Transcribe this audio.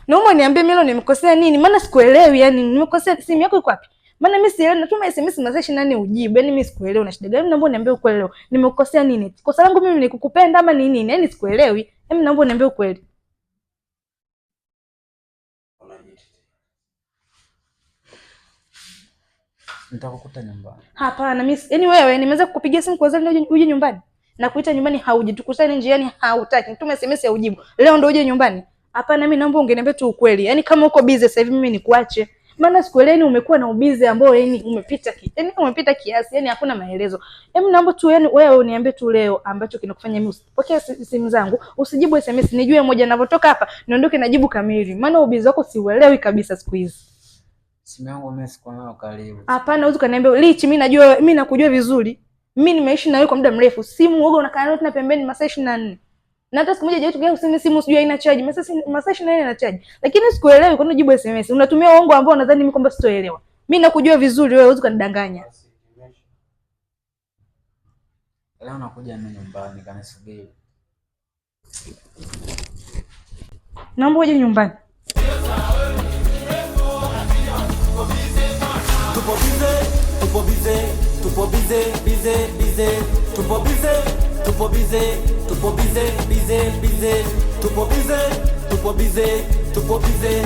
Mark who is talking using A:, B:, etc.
A: Naomba niambie Melo nimekosea nini? Maana sikuelewi yani nimekosea simu yako iko wapi? Maana mimi sielewi natuma SMS masaa 24 ujibu. Yaani mimi sikuelewi una shida gani? Naomba niambie ukweli leo. Nimekosea nini? Kosa langu mimi ni kukupenda ama ni nini? Yaani sikuelewi. Yaani naomba niambie ukweli.
B: Nitakukuta nyumbani.
A: Hapana mimi yaani wewe nimeweza kukupigia simu kwanza leo uje nyumbani. Na kuita nyumbani hauji. Tukutane njiani hautaki. Nituma SMS ya ujibu. Leo ndio uje nyumbani. Hapana mimi naomba ungeniambia tu ukweli. Yaani kama uko busy sasa hivi mimi nikuache. Maana sikuelewi umekuwa na ubizi ambao yani umepita kiasi, yani hakuna maelezo. Hebu naomba tu yani wewe uniambie tu leo ambacho kinakufanya mimi usipokee simu zangu, usijibu SMS, nijue moja ninavyotoka hapa niondoke najibu kamili. Maana ubizi wako siuelewi kabisa siku hizi.
B: Simu yangu mimi siko nayo karibu.
A: Hapana, uzi kaniambia Lichi, mimi nakujua vizuri. Mimi nimeishi na wewe kwa muda mrefu. Simu uoga unakaa nayo tena pembeni masaa 24. Na hata siku moja je tugea useme simu sijui haina charge. Masaa 24 ina charge. Lakini sikuelewi kwa nini ujibu SMS. Unatumia uongo ambao unadhani mimi kwamba sitoelewa. Mimi nakujua vizuri wewe huwezi kunidanganya.
B: Leo nakuja mimi nyumbani kanisubiri.
A: Naomba uje nyumbani.
C: Tupo bize, tupo bize.